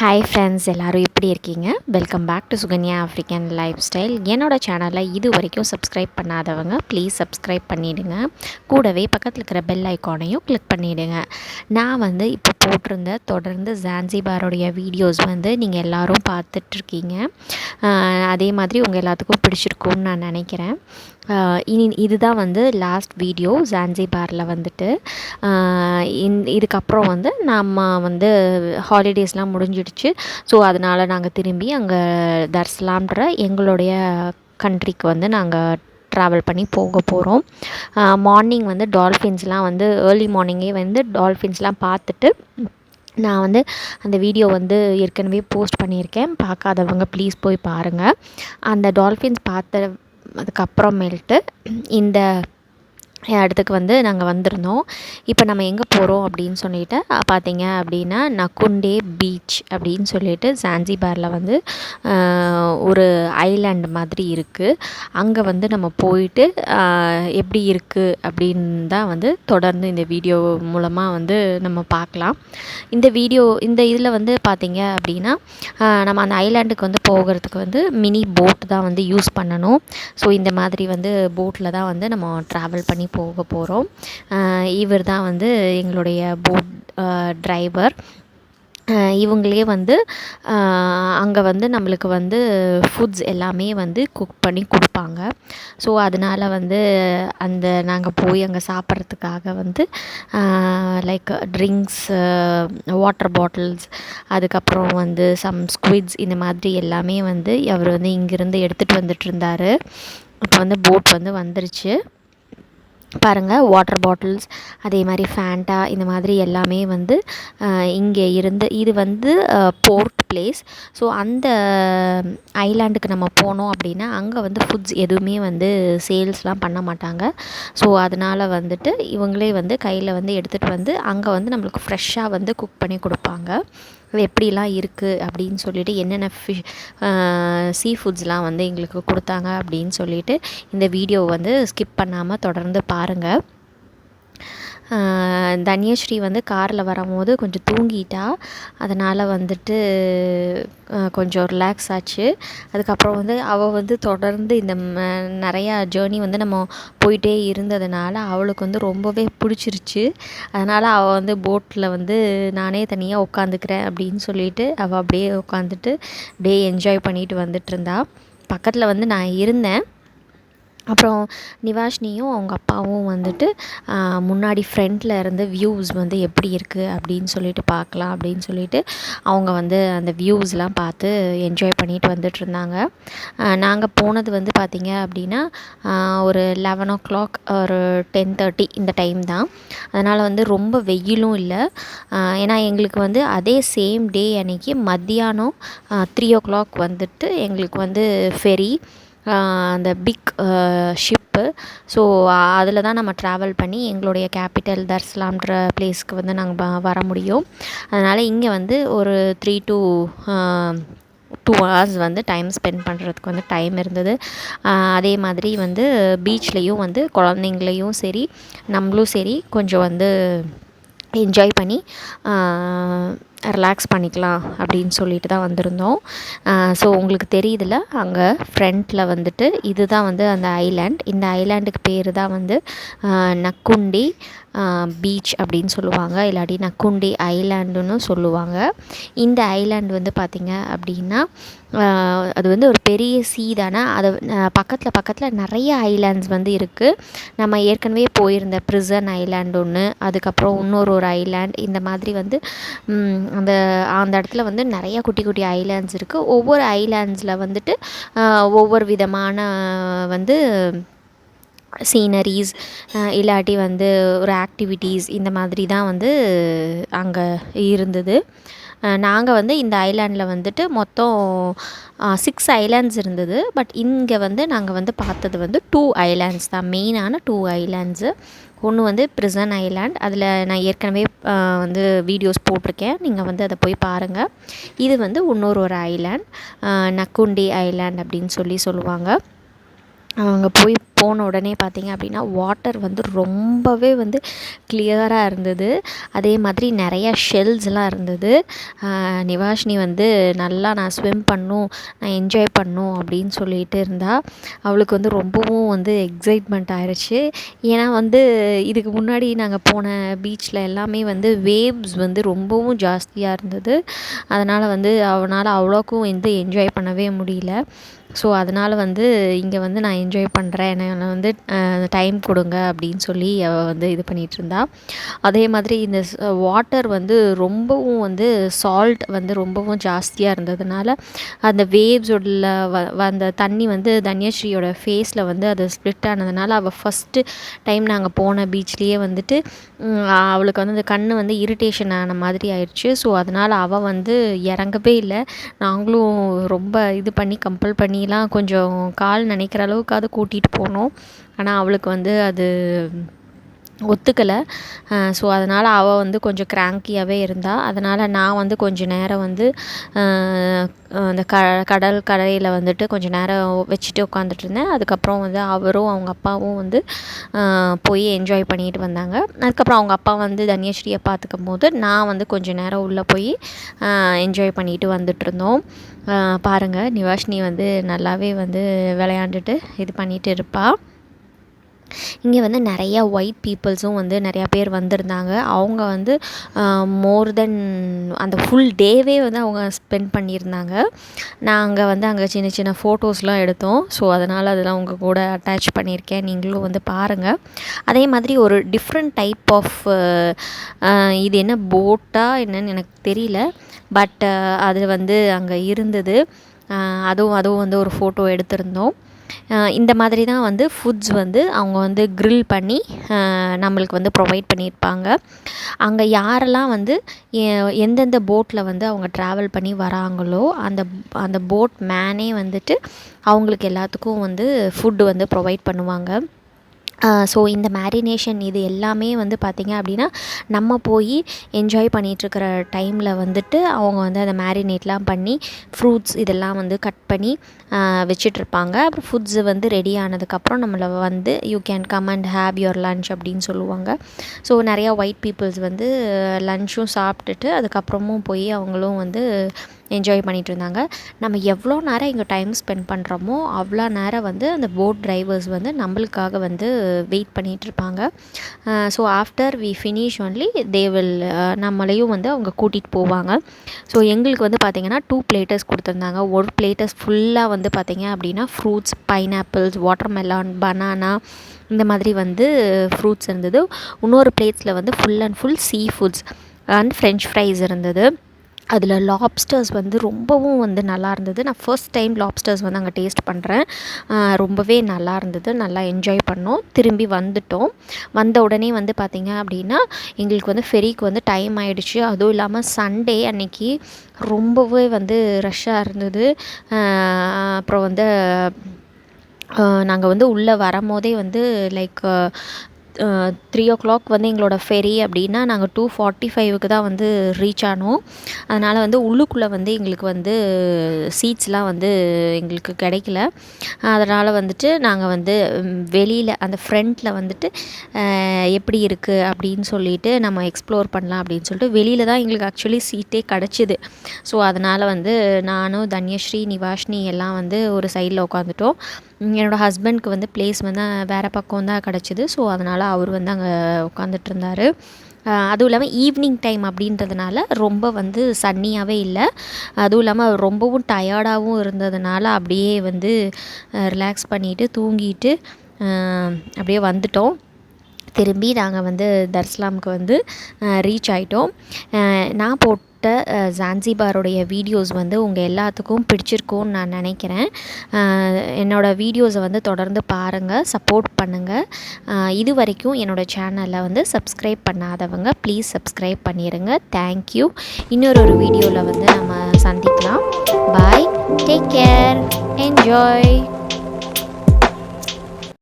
Hi friends, எல்லோரும் எப்படி இருக்கீங்க? Welcome back to Sukanya African lifestyle. என்னோடய சேனலை இது வரைக்கும் சப்ஸ்கிரைப் பண்ணாதவங்க ப்ளீஸ் சப்ஸ்கிரைப் பண்ணிவிடுங்க. கூடவே பக்கத்தில் இருக்கிற பெல் ஐக்கானையும் கிளிக் பண்ணிவிடுங்க. நான் இப்போ போட்டிருந்த தொடர்ந்து ஜான்சிபாரோடைய வீடியோஸ் நீங்கள் எல்லோரும் பார்த்துட்ருக்கீங்க. அதே மாதிரி உங்கள் எல்லாத்துக்கும் பிடிச்சிருக்கும்னு நான் நினைக்கிறேன். இதுதான் லாஸ்ட் வீடியோ ஜான்சிபாரில் இதுக்கப்புறம் நம்ம ஹாலிடேஸ்லாம் முடிஞ்சிடுச்சு. ஸோ அதனால் நாங்கள் திரும்பி அங்கே தர்ஸ்லாம்ன்ற எங்களுடைய கண்ட்ரிக்கு நாங்கள் ட்ராவல் பண்ணி போக போகிறோம். மார்னிங் டால்ஃபின்ஸ்லாம் ஏர்லி மார்னிங்கே டால்ஃபின்ஸ்லாம் பார்த்துட்டு நான் அந்த வீடியோ ஏற்கனவே போஸ்ட் பண்ணியிருக்கேன். பார்க்காதவங்க ப்ளீஸ் போய் பாருங்கள். அந்த டால்ஃபின்ஸ் அதுக்கப்புறமேல்ட்டு இந்த இடத்துக்கு நாங்கள் வந்திருந்தோம். இப்போ நம்ம எங்கே போகிறோம் அப்படின்னு சொல்லிட்டு பார்த்தீங்க அப்படின்னா நக்குண்டே பீச் அப்படின்னு சொல்லிட்டு ஜான்சிபாரில் ஒரு ஐலாண்ட் மாதிரி இருக்குது. அங்கே நம்ம போயிட்டு எப்படி இருக்குது அப்படின்னு தான் தொடர்ந்து இந்த வீடியோ மூலமாக நம்ம பார்க்கலாம். இந்த இதில் பார்த்தீங்க அப்படின்னா நம்ம அந்த ஐலாண்டுக்கு போகிறதுக்கு மினி போட் தான் யூஸ் பண்ணணும். ஸோ இந்த மாதிரி போட்டில் தான் நம்ம ட்ராவல் பண்ணி போக போகிறோம். இவர் தான் எங்களுடைய போட் டிரைவர். இவங்களே அங்கே நம்மளுக்கு ஃபுட்ஸ் எல்லாமே குக் பண்ணி கொடுப்பாங்க. ஸோ அதனால் அந்த நாங்கள் போய் அங்கே சாப்பிட்றதுக்காக லைக் ட்ரிங்க்ஸு, வாட்டர் பாட்டில்ஸ், அதுக்கப்புறம் சம் ஸ்குவிட்ஸ், இந்த மாதிரி எல்லாமே அவர் இங்கேருந்து எடுத்துகிட்டு வந்துட்டுருந்தார். இப்போ போட் வந்துருச்சு பாருங்கள். வாட்டர் பாட்டில்ஸ், அதே மாதிரி ஃபேண்டா, இந்த மாதிரி எல்லாமே இங்கே இருந்து இது போர்ட் பிளேஸ். ஸோ அந்த ஐலாண்டுக்கு நம்ம போனோம் அப்படின்னா அங்கே ஃபுட்ஸ் எதுவுமே சேல்ஸ்லாம் பண்ண மாட்டாங்க. ஸோ அதனால் இவங்களே கையில் எடுத்துகிட்டு அங்கே நம்மளுக்கு ஃப்ரெஷ்ஷாக குக் பண்ணி கொடுப்பாங்க. அது எப்படிலாம் இருக்குது அப்படின்னு சொல்லிட்டு என்னென்ன சீ ஃபுட்ஸ்லாம் எங்களுக்கு கொடுத்தாங்க அப்படின்னு சொல்லிட்டு இந்த வீடியோ ஸ்கிப் பண்ணாமல் தொடர்ந்து பாருங்கள். தன்யஸ்ரீ காரில் வரும்போது கொஞ்சம் தூங்கிட்டா. அதனால் கொஞ்சம் ரிலாக்ஸ் ஆச்சு. அதுக்கப்புறம் அவள் தொடர்ந்து இந்த நிறையா ஜேர்னி நம்ம போயிட்டே இருந்ததுனால அவளுக்கு ரொம்பவே பிடிச்சிருச்சு. அதனால் அவள் போட்டில் நானே தனியாக உட்காந்துக்கிறேன் அப்படின்னு சொல்லிட்டு அவள் அப்படியே உட்காந்துட்டு அப்படியே என்ஜாய் பண்ணிட்டு வந்துட்டுருந்தா. பக்கத்தில் நான் இருந்தேன். அப்புறம் நிவாஷினியும் அவங்க அப்பாவும் முன்னாடி ஃப்ரண்ட்டில் இருந்து வியூஸ் எப்படி இருக்குது அப்படின்னு சொல்லிட்டு பார்க்கலாம் அப்படின்னு சொல்லிட்டு அவங்க அந்த வியூஸ்லாம் பார்த்து என்ஜாய் பண்ணிட்டு வந்துட்டுருந்தாங்க. நாங்கள் போனது பார்த்திங்க அப்படின்னா ஒரு 11 o'clock ஒரு 10:30 இந்த டைம் தான். அதனால் ரொம்ப வெயிலும் இல்லை. ஏன்னா எங்களுக்கு அதே சேம் டே அன்றைக்கி மத்தியானம் 3 o'clock எங்களுக்கு ஃபெரி, அந்த பிக் ஷிப்பு. ஸோ அதில் தான் நம்ம ட்ராவல் பண்ணி எங்களுடைய கேபிட்டல் தர்ஸ்லாம்ன்ற பிளேஸ்க்கு நாங்கள் வர முடியும். அதனால் இங்கே ஒரு 3 to 2 hours டைம் ஸ்பெண்ட் பண்ணுறதுக்கு டைம் இருந்தது. அதே மாதிரி பீச்லேயும் குழந்தைங்களையும் சரி நம்மளும் சரி கொஞ்சம் என்ஜாய் பண்ணி ரிலாக்ஸ் பண்ணிக்கலாம் அப்படின்னு சொல்லிட்டு தான் வந்திருந்தோம். ஸோ உங்களுக்கு தெரியுதுல்ல, அங்கே ஃப்ரண்ட்டில் இதுதான் அந்த ஐலாண்ட். இந்த ஐலாண்டுக்கு பேர் தான் நக்குண்டி பீச் அப்படின்னு சொல்லுவாங்க, இல்லாட்டி நக்குண்டி ஐலாண்டுன்னு சொல்லுவாங்க. இந்த ஐலாண்டு பார்த்திங்க அப்படின்னா அது ஒரு பெரிய சீ தானே. அது பக்கத்தில் நிறைய ஐலாண்ட்ஸ் இருக்குது. நம்ம ஏற்கனவே போயிருந்த ப்ரிசன் ஐலாண்ட் ஒன்று, அதுக்கப்புறம் இன்னொரு ஐலாண்ட், இந்த மாதிரி அந்த இடத்துல நிறையா குட்டி குட்டி ஐலாண்ட்ஸ் இருக்குது. ஒவ்வொரு ஐலாண்ட்ஸில் ஒவ்வொரு விதமான சீனரிஸ், இல்லாட்டி ஒரு ஆக்டிவிட்டீஸ், இந்த மாதிரி தான் அங்கே இருந்தது. நாங்கள் இந்த ஐலாண்டில் மொத்தம் 6 ஐலாண்ட்ஸ் இருந்தது. பட் இங்கே நாங்கள் பார்த்தது 2 ஐலாண்ட்ஸ் தான், மெயினான 2 ஐலாண்ட்ஸு. ஒன்று ப்ரிசன் ஐலாண்ட், அதில் நான் ஏற்கனவே வீடியோஸ் போட்டிருக்கேன், நீங்கள் அதை போய் பாருங்கள். இது இன்னொரு ஐலாண்ட், நக்குண்டி ஐலாண்ட் அப்படின்னு சொல்லுவாங்க. அங்கே போன உடனே பார்த்திங்க அப்படின்னா வாட்டர் வந்து ரொம்பவே வந்து கிளியராக இருந்தது. அதே மாதிரி நிறையா ஷெல்ஸ்லாம் இருந்தது. நிவாஷினி வந்து நல்லா நான் ஸ்விம் பண்ணணும், நான் என்ஜாய் பண்ணணும் அப்படின்னு சொல்லிட்டு இருந்தா. அவளுக்கு வந்து ரொம்பவும் வந்து எக்ஸைட்மெண்ட் ஆயிடுச்சு. ஏன்னா வந்து இதுக்கு முன்னாடி நாங்கள் போன பீச்சில் எல்லாமே வந்து வேவ்ஸ் வந்து ரொம்பவும் ஜாஸ்தியாக இருந்தது. அதனால் வந்து அவனால் அவ்வளோக்கும் வந்து என்ஜாய் பண்ணவே முடியல. ஸோ அதனால் வந்து இங்கே வந்து நான் என்ஜாய் பண்ணுறேன், என்னை வந்து டைம் கொடுங்க அப்படின்னு சொல்லி அவள் வந்து இது பண்ணிகிட்ருந்தா. அதே மாதிரி இந்த வாட்டர் வந்து ரொம்பவும் வந்து சால்ட் வந்து ரொம்பவும் ஜாஸ்தியாக இருந்ததுனால அந்த வேவ்ஸோட அந்த தண்ணி வந்து தன்யஸ்ரீயோட ஃபேஸில் வந்து அது ஸ்ப்ளிட் ஆனதுனால அவள் ஃபஸ்ட்டு டைம் நாங்கள் போன பீச்லேயே வந்துட்டு அவளுக்கு வந்து அந்த கண் வந்து இரிட்டேஷன் ஆன மாதிரி ஆயிடுச்சு. ஸோ அதனால் அவள் வந்து இறங்கவே இல்லை. நாங்களும் ரொம்ப இது பண்ணி கம்பல் பண்ணிலாம் கொஞ்சம் கால் நினைக்கிற அளவுக்காவது கூட்டிகிட்டு போனோம். ஆனால் அவளுக்கு வந்து அது ஒத்துக்கலை. ஸோ அதனால் அவள் வந்து கொஞ்சம் கிராங்கியாகவே இருந்தாள். அதனால் நான் வந்து கொஞ்சம் நேரம் வந்து அந்த கடல் கரையில் வந்துட்டு கொஞ்சம் நேரம் வச்சுட்டு உட்காந்துட்டு இருந்தேன். அதுக்கப்புறம் வந்து அவரும் அவங்க அப்பாவும் வந்து போய் என்ஜாய் பண்ணிட்டு வந்தாங்க. அதுக்கப்புறம் அவங்க அப்பா வந்து தன்யஸ்ரீயை பார்த்துக்கும் போது நான் வந்து கொஞ்சம் நேரம் உள்ளே போய் என்ஜாய் பண்ணிட்டு வந்துட்டுருந்தோம். பாருங்கள், நிவாஷினி வந்து நல்லாவே வந்து விளையாண்டுட்டு இது பண்ணிகிட்டு இருப்பாள். இங்கே வந்து நிறையா ஒயிட் பீப்புள்ஸும் வந்து நிறையா பேர் வந்திருந்தாங்க. அவங்க வந்து மோர் தென் அந்த ஃபுல் டேவே வந்து அவங்க ஸ்பெண்ட் பண்ணியிருந்தாங்க. நாங்கள் வந்து அங்கே சின்ன சின்ன ஃபோட்டோஸ்லாம் எடுத்தோம். ஸோ அதனால் அதெல்லாம் உங்கள் கூட அட்டாச் பண்ணியிருக்கேன், நீங்களும் வந்து பாருங்கள். அதே மாதிரி ஒரு டிஃப்ரெண்ட் டைப் ஆஃப் இது என்ன போட்டா என்னன்னு எனக்கு தெரியல, பட் அது வந்து அங்கே இருந்தது. அதுவும் வந்து ஒரு ஃபோட்டோ எடுத்திருந்தோம். இந்த மாதிரி தான் வந்து ஃபுட்ஸ் வந்து அவங்க வந்து க்ரில் பண்ணி நம்மளுக்கு வந்து ப்ரொவைட் பண்ணியிருப்பாங்க. அங்கே யாரெல்லாம் வந்து எந்தெந்த போட்டில் வந்து அவங்க ட்ராவல் பண்ணி வராங்களோ அந்த போட் மேனே வந்துட்டு அவங்களுக்கு எல்லாத்துக்கும் வந்து ஃபுட்டு வந்து ப்ரொவைட் பண்ணுவாங்க. ஸோ இந்த மேரினேஷன் இது எல்லாமே வந்து பார்த்திங்க அப்படின்னா நம்ம போய் என்ஜாய் பண்ணிகிட்ருக்கிற டைமில் வந்துட்டு அவங்க வந்து அதை மேரினேட்லாம் பண்ணி ஃப்ரூட்ஸ் இதெல்லாம் வந்து கட் பண்ணி வச்சிட்ருப்பாங்க. அப்புறம் ஃபுட்ஸு வந்து ரெடி ஆனதுக்கப்புறம் நம்மளை வந்து you can come and have your lunch அப்படின்னு சொல்லுவாங்க. ஸோ நிறையா ஒயிட் பீப்புள்ஸ் வந்து லன்ச்சும் சாப்பிட்டுட்டு அதுக்கப்புறமும் போய் அவங்களும் வந்து என்ஜாய் பண்ணிகிட்டு இருந்தாங்க. நம்ம எவ்வளோ நேரம் இங்கே டைம் ஸ்பெண்ட் பண்ணுறோமோ அவ்வளோ நேரம் வந்து அந்த போட் டிரைவர்ஸ் வந்து நம்மளுக்காக வந்து வெயிட் பண்ணிகிட்ருப்பாங்க. So after we finish only they will நம்மளையும் வந்து அவங்க கூட்டிகிட்டு போவாங்க. ஸோ எங்களுக்கு வந்து பார்த்திங்கன்னா 2 பிளேட்டர்ஸ் கொடுத்துருந்தாங்க. ஒரு பிளேட்டர்ஸ் ஃபுல்லாக வந்து பார்த்திங்க அப்படின்னா ஃப்ரூட்ஸ், பைனாப்பிள்ஸ், வாட்டர்மெலான், பனானா இந்த மாதிரி வந்து ஃப்ரூட்ஸ் இருந்தது. இன்னொரு பிளேட்ஸில் வந்து full and full sea foods and French fries இருந்தது. அதில் லாப்ஸ்டர்ஸ் வந்து ரொம்பவும் வந்து நல்லா இருந்தது. நான் ஃபர்ஸ்ட் டைம் லாப்ஸ்டர்ஸ் வந்து அங்கே டேஸ்ட் பண்ணுறேன். ரொம்பவே நல்லா இருந்தது. நல்லா என்ஜாய் பண்ணோம். திரும்பி வந்துட்டோம். வந்த உடனே வந்து பார்த்திங்க அப்படின்னா எங்களுக்கு வந்து ஃபெரிக்கு வந்து டைம் ஆகிடுச்சு. அதுவும் இல்லாமல் சண்டே அன்னைக்கு ரொம்பவே வந்து ரஷ்ஷாக இருந்தது. அப்புறம் வந்து நாங்கள் வந்து உள்ளே வரும்போதே வந்து லைக் 3 o'clock வந்து எங்களோட ஃபெரி அப்படின்னா நாங்கள் 2:45க்கு தான் வந்து ரீச் ஆனோம். அதனால் வந்து உள்ளுக்குள்ளே வந்து எங்களுக்கு வந்து சீட்ஸ்லாம் வந்து எங்களுக்கு கிடைக்கல. அதனால் வந்துட்டு நாங்கள் வந்து வெளியில் அந்த ஃப்ரண்ட்டில் வந்துட்டு எப்படி இருக்குது அப்படின்னு சொல்லிட்டு நம்ம எக்ஸ்ப்ளோர் பண்ணலாம் அப்படின்னு சொல்லிட்டு வெளியில் தான் எங்களுக்கு ஆக்சுவலி சீட்டே கிடச்சிது. ஸோ அதனால் வந்து நானும் தன்யஸ்ரீ, நிவாஷினி எல்லாம் வந்து ஒரு சைடில் உட்காந்துட்டோம். என்னோடய ஹஸ்பண்ட்க்கு வந்து ப்ளேஸ் வந்து வேறு பக்கம் தான் கிடச்சிது. ஸோ அதனால் அவர் வந்து அங்கே உட்காந்துட்ருந்தார். அதுவும் இல்லாமல் ஈவினிங் டைம் அப்படின்றதுனால ரொம்ப வந்து சன்னியாகவே இல்லை. அதுவும் இல்லாமல் ரொம்பவும் டயர்டாகவும் இருந்ததுனால அப்படியே வந்து ரிலாக்ஸ் பண்ணிவிட்டு தூங்கிட்டு அப்படியே வந்துட்டோம். திரும்பி நாங்கள் வந்து தர்ஸ்லாமுக்கு வந்து ரீச் ஆகிட்டோம். நான் போட்ட ஜான்சிபாருடைய வீடியோஸ் வந்து உங்கள் எல்லாத்துக்கும் பிடிச்சிருக்கும்னு நான் நினைக்கிறேன். என்னோடய வீடியோஸை வந்து தொடர்ந்து பாருங்கள், சப்போர்ட் பண்ணுங்கள். இது வரைக்கும் என்னோடய சேனலை வந்து சப்ஸ்கிரைப் பண்ணாதவங்க ப்ளீஸ் சப்ஸ்கிரைப் பண்ணிடுங்க. தேங்க்யூ. இன்னொரு வீடியோவில் வந்து நம்ம சந்திக்கலாம். பாய், டேக் கேர், என்ஜாய்.